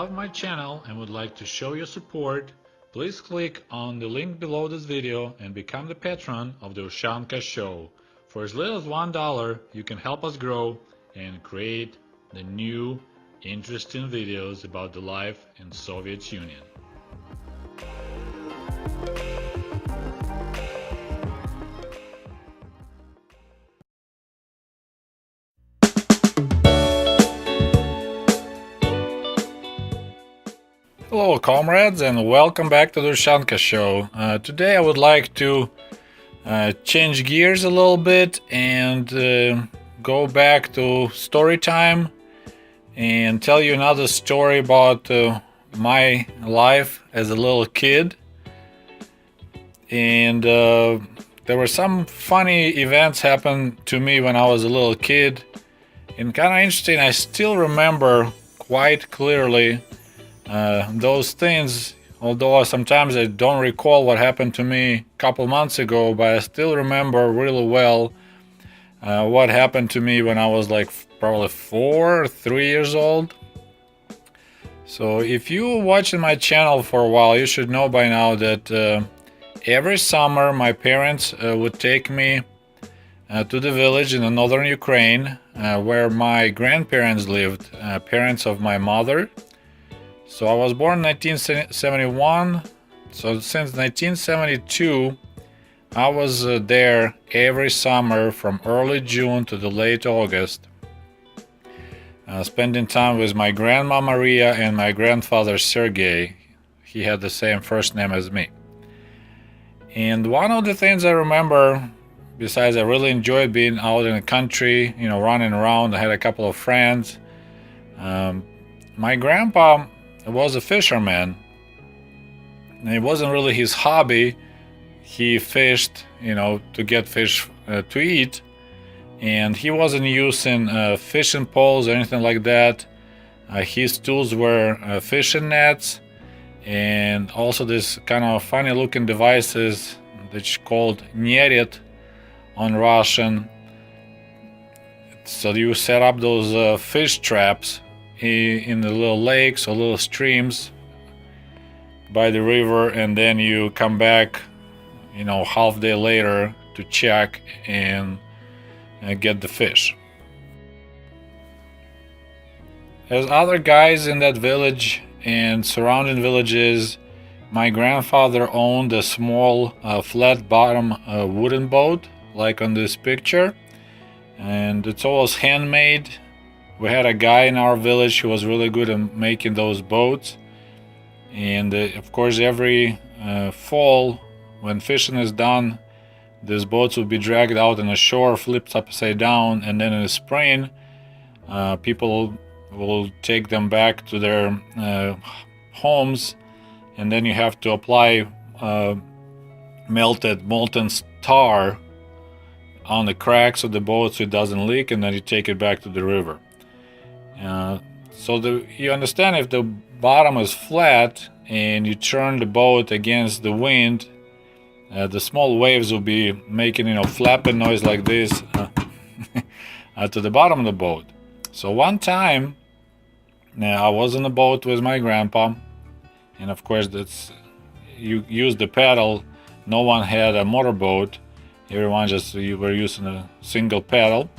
love my channel and would like to show your support, please click on the link below this video and become the patron of the Ushanka Show. For as little as $1, you can help us grow and create the new, interesting videos about the life in Soviet Union. Hello comrades, and welcome back to the Ushanka Show. Today I would like to change gears a little bit and go back to story time and tell you another story about my life as a little kid. And there were some funny events happened to me when I was a little kid, and kind of interesting. I still remember quite clearly those things, although sometimes I don't recall what happened to me a couple months ago, but I still remember really well what happened to me when I was like probably 4 or 3 years old. So if you're watching my channel for a while, you should know by now that every summer my parents would take me to the village in the northern Ukraine where my grandparents lived, parents of my mother. So I was born in 1971, so since 1972 I was there every summer from early June to the late August, spending time with my grandma Maria and my grandfather Sergei. He had the same first name as me. And one of the things I remember, besides I really enjoyed being out in the country, you know, running around, I had a couple of friends. My grandpa was a fisherman. It wasn't really his hobby. He fished, you know, to get fish to eat, and he wasn't using fishing poles or anything like that. His tools were fishing nets and also this kind of funny looking devices that's called neret on Russian. So you set up those fish traps in the little lakes or little streams by the river, and then you come back, you know, half day later to check and get the fish. As other guys in that village and surrounding villages, my grandfather owned a small flat bottom wooden boat like on this picture, and it's always handmade. We had a guy in our village who was really good at making those boats, and of course every fall when fishing is done, these boats will be dragged out on the shore, flipped upside down, and then in the spring people will take them back to their homes, and then you have to apply molten tar on the cracks of the boat so it doesn't leak, and then you take it back to the river. So you understand, if the bottom is flat and you turn the boat against the wind, the small waves will be making, you know, flapping noise like this to the bottom of the boat. So one time I was in the boat with my grandpa, and of course you use the paddle. No one had a motorboat. Everyone you were using a single paddle.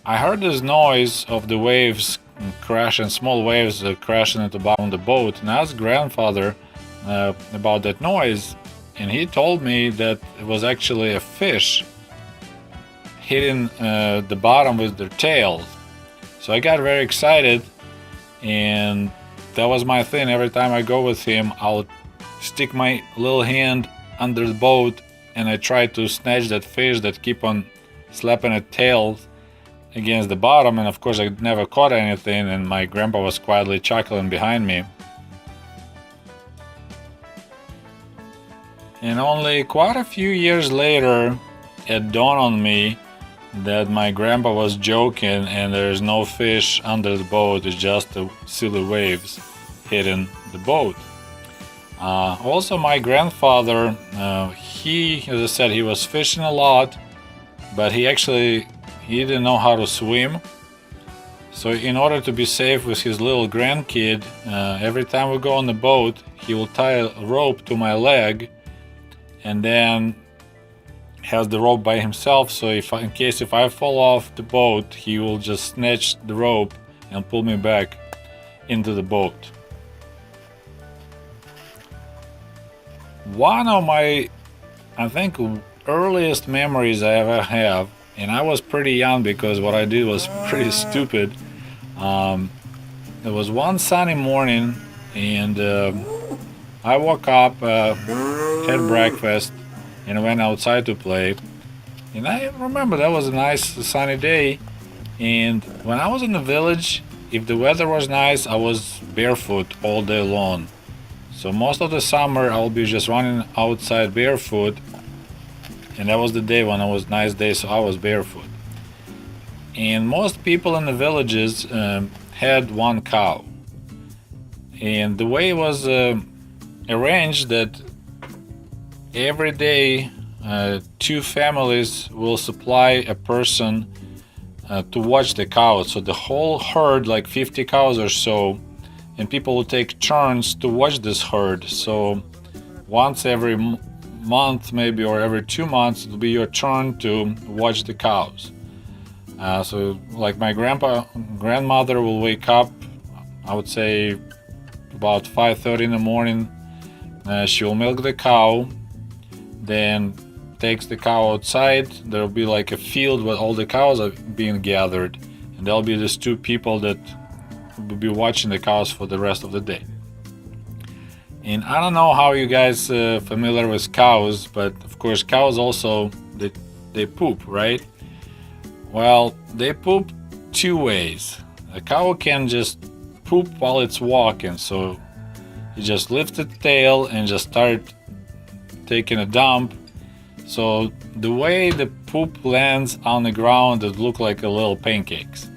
I heard this noise of the waves crashing, small waves crashing at the bottom of the boat, and I asked grandfather about that noise, and he told me that it was actually a fish hitting the bottom with their tails. So I got very excited, and that was my thing. Every time I go with him, I'll stick my little hand under the boat and I try to snatch that fish that keep on slapping its tail against the bottom, and of course I never caught anything, and my grandpa was quietly chuckling behind me. And only quite a few years later it dawned on me that my grandpa was joking and there's no fish under the boat, it's just the silly waves hitting the boat. Also my grandfather, he, as I said, he was fishing a lot, but he didn't know how to swim. So in order to be safe with his little grandkid, every time we go on the boat, he will tie a rope to my leg and then has the rope by himself. So in case I fall off the boat, he will just snatch the rope and pull me back into the boat. One of my, I think, earliest memories I ever have, and I was pretty young because what I did was pretty stupid. It was one sunny morning, and I woke up, had breakfast, and went outside to play. And I remember that was a nice sunny day. And when I was in the village, if the weather was nice, I was barefoot all day long. So most of the summer I'll be just running outside barefoot, and that was the day when it was a nice day, so I was barefoot. And most people in the villages had one cow, and the way it was arranged that every day two families will supply a person to watch the cows. So the whole herd, like 50 cows or so, and people will take turns to watch this herd. So once every month maybe, or every 2 months, it'll be your turn to watch the cows. So like my grandmother will wake up, I would say about 5:30 in the morning. She will milk the cow, then takes the cow outside. There'll be like a field where all the cows are being gathered, and there'll be these two people that will be watching the cows for the rest of the day. And I don't know how you guys familiar with cows, but of course cows also they poop, right? Well, they poop two ways. A cow can just poop while it's walking, so you just lift the tail and just start taking a dump. So the way the poop lands on the ground, it look like a little pancakes.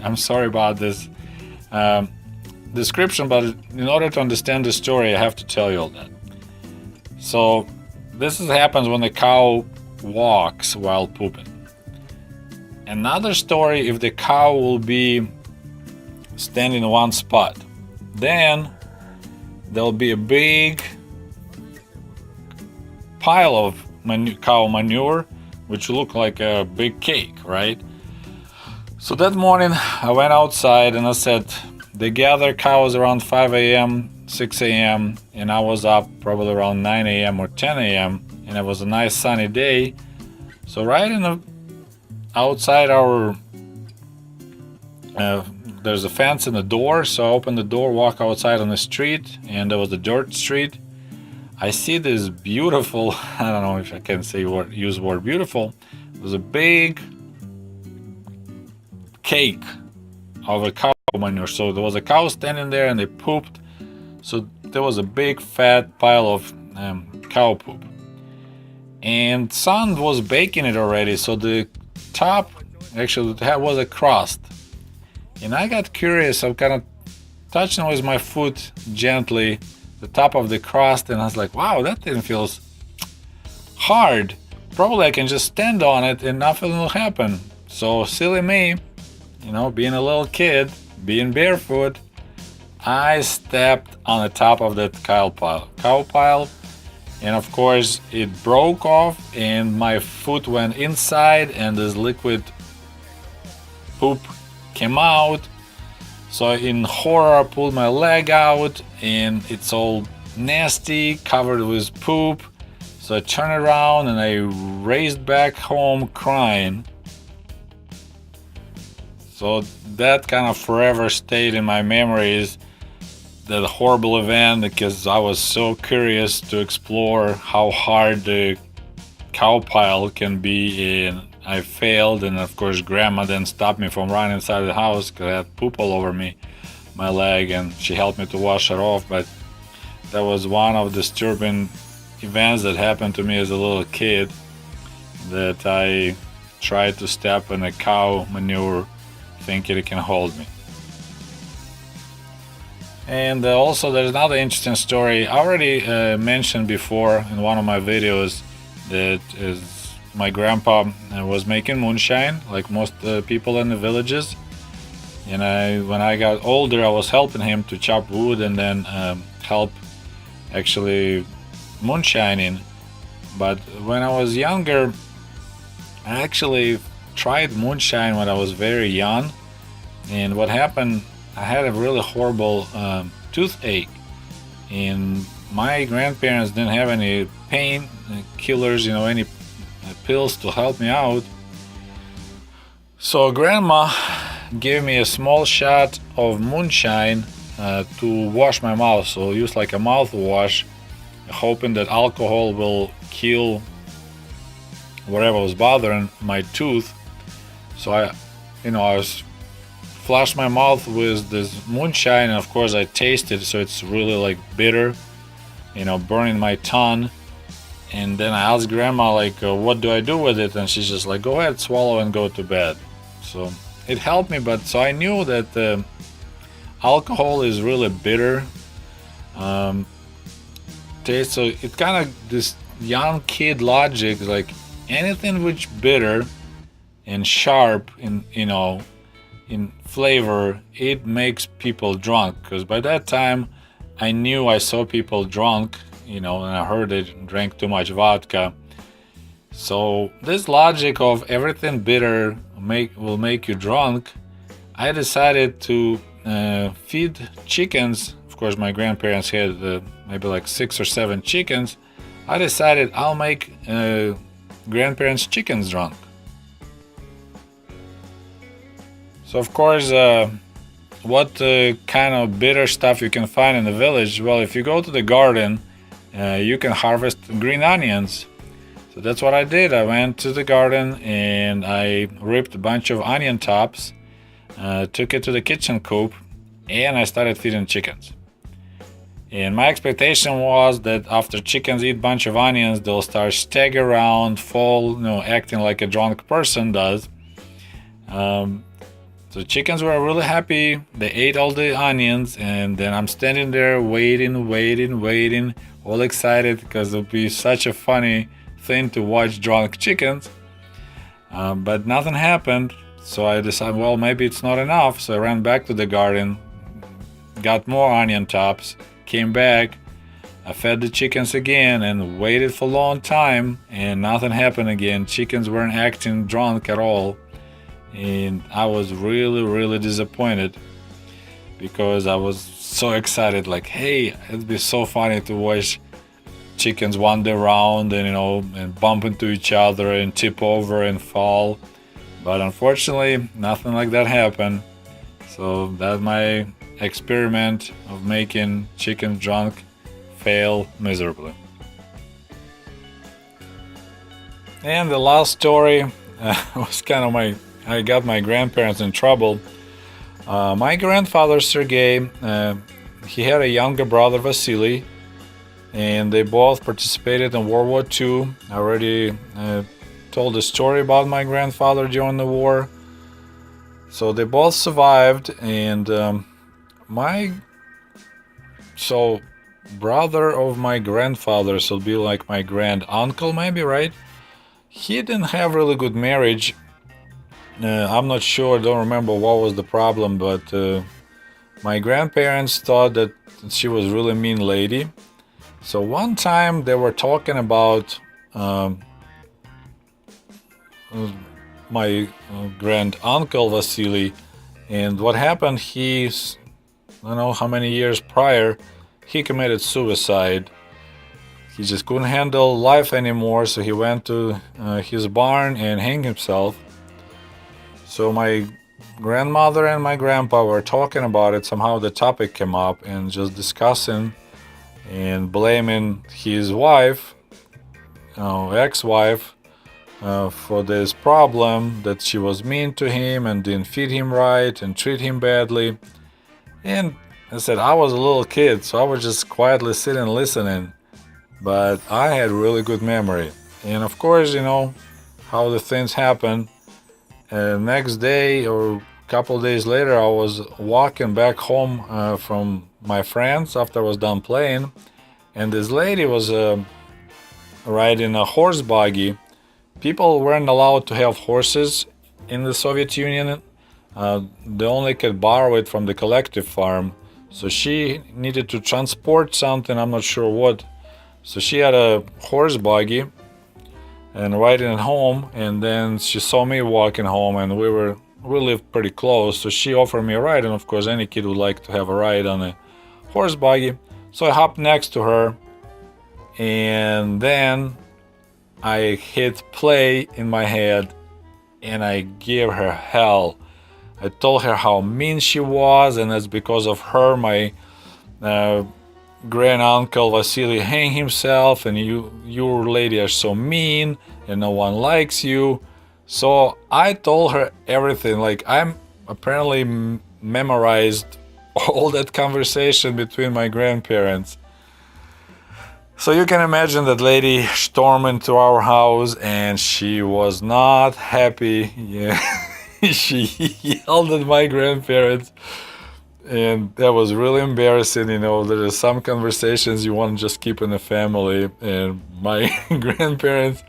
I'm sorry about this description, but in order to understand the story, I have to tell you all that. So this happens when the cow walks while pooping. Another story, if the cow will be standing in one spot, then there'll be a big pile of cow manure, which will look like a big cake, right? So that morning I went outside and I said they gather cows around 5 a.m., 6 a.m., and I was up probably around 9 a.m. or 10 a.m., and it was a nice sunny day. So right in the outside our there's a fence in the door, so I open the door, walk outside on the street, and there was a dirt street. I see this beautiful, I don't know if I can use the word beautiful, it was a big cake of a cow manure. So there was a cow standing there and they pooped, so there was a big fat pile of cow poop. And sun was baking it already, so the top actually was a crust. And I got curious, I'm kind of touching with my foot gently the top of the crust, and I was like, wow, that thing feels hard. Probably I can just stand on it and nothing will happen. So silly me, being a little kid, being barefoot, I stepped on the top of that cow pile, and of course it broke off and my foot went inside and this liquid poop came out. So in horror I pulled my leg out and it's all nasty, covered with poop. So I turned around and I raced back home crying. So that kind of forever stayed in my memories, that horrible event, because I was so curious to explore how hard the cow pile can be, and I failed. And of course grandma then stopped me from running inside the house because I had poop all over my leg, and she helped me to wash it off. But that was one of the disturbing events that happened to me as a little kid, that I tried to step in a cow manure thinking it can hold me. And also there's another interesting story I already mentioned before in one of my videos, that is my grandpa was making moonshine like most people in the villages, And when I got older, I was helping him to chop wood and then help actually moonshining. But when I was younger, I actually tried moonshine when I was very young. And what happened, I had a really horrible toothache. And my grandparents didn't have any pain killers, any pills to help me out. So grandma gave me a small shot of moonshine to wash my mouth. So I used like a mouthwash, hoping that alcohol will kill whatever was bothering my tooth. So I was flushed my mouth with this moonshine, and of course I tasted, so it's really like bitter, burning my tongue. And then I asked grandma like, what do I do with it? And she's just like, go ahead, swallow and go to bed. So it helped me, but so I knew that alcohol is really bitter taste. So it kind of this young kid logic, like anything which bitter and sharp in flavor, it makes people drunk. Because by that time, I saw people drunk, and I heard they drank too much vodka. So this logic of everything bitter will make you drunk, I decided to feed chickens. Of course, my grandparents had maybe like 6 or 7 chickens. I decided I'll make grandparents' chickens drunk. So of course, what kind of bitter stuff you can find in the village? Well, if you go to the garden, you can harvest green onions. So that's what I did. I went to the garden and I ripped a bunch of onion tops, took it to the kitchen coop, and I started feeding chickens. And my expectation was that after chickens eat a bunch of onions, they'll start stagger around, fall, acting like a drunk person does. So chickens were really happy. They ate all the onions, and then I'm standing there waiting, all excited because it'll be such a funny thing to watch drunk chickens. But nothing happened. So I decided, well, maybe it's not enough. So I ran back to the garden, got more onion tops, came back. I fed the chickens again and waited for a long time, and nothing happened again. Chickens weren't acting drunk at all. And I was really disappointed because I was so excited, like, hey, it'd be so funny to watch chickens wander around and and bump into each other and tip over and fall. But unfortunately, nothing like that happened. So that my experiment of making chickens drunk failed miserably. And the last story was kind of I got my grandparents in trouble. My grandfather Sergei, he had a younger brother Vasily, and they both participated in World War II. I already told a story about my grandfather during the war. So they both survived, and brother of my grandfather, so it'll be like my grand uncle maybe, right? He didn't have really good marriage. I'm not sure, don't remember what was the problem, but my grandparents thought that she was really mean lady. So one time they were talking about my grand uncle Vasily, and what happened, I don't know how many years prior, he committed suicide. He just couldn't handle life anymore, so he went to his barn and hanged himself. So my grandmother and my grandpa were talking about it. Somehow the topic came up and just discussing and blaming his wife, ex-wife, for this problem, that she was mean to him and didn't feed him right and treat him badly. And I said, I was a little kid, so I was just quietly sitting listening. But I had really good memory. And of course, how the things happen. Next day or a couple days later, I was walking back home from my friends after I was done playing, and this lady was riding a horse buggy. People weren't allowed to have horses in the Soviet Union, They only could borrow it from the collective farm. So she needed to transport something, I'm not sure what. So she had a horse buggy and riding it home, and then she saw me walking home, and we lived pretty close, so she offered me a ride, and of course any kid would like to have a ride on a horse buggy. So I hopped next to her, and then I hit play in my head and I gave her hell. I told her how mean she was, and that's because of her my grand uncle Vasily hanged himself, and you lady are so mean and no one likes you. So I told her everything. Like, I'm apparently memorized all that conversation between my grandparents. So you can imagine that lady stormed into our house, and she was not happy. Yeah. She yelled at my grandparents, and that was really embarrassing. You know, there are some conversations you want to just keep in the family, and my grandparents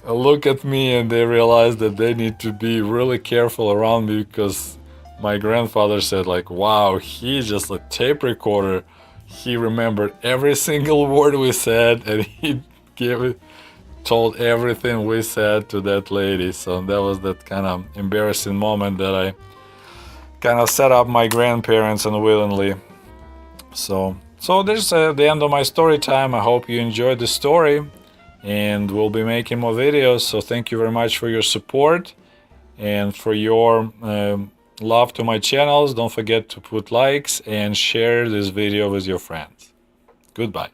look at me and they realize that they need to be really careful around me, because my grandfather said, like, wow, he's just a tape recorder. He remembered every single word we said, and he told everything we said to that lady. So that was that kind of embarrassing moment that I kind of set up my grandparents unwillingly. So there's the end of my story time. I hope you enjoyed the story, and we'll be making more videos. So thank you very much for your support and for your love to my channels. Don't forget to put likes and share this video with your friends. Goodbye.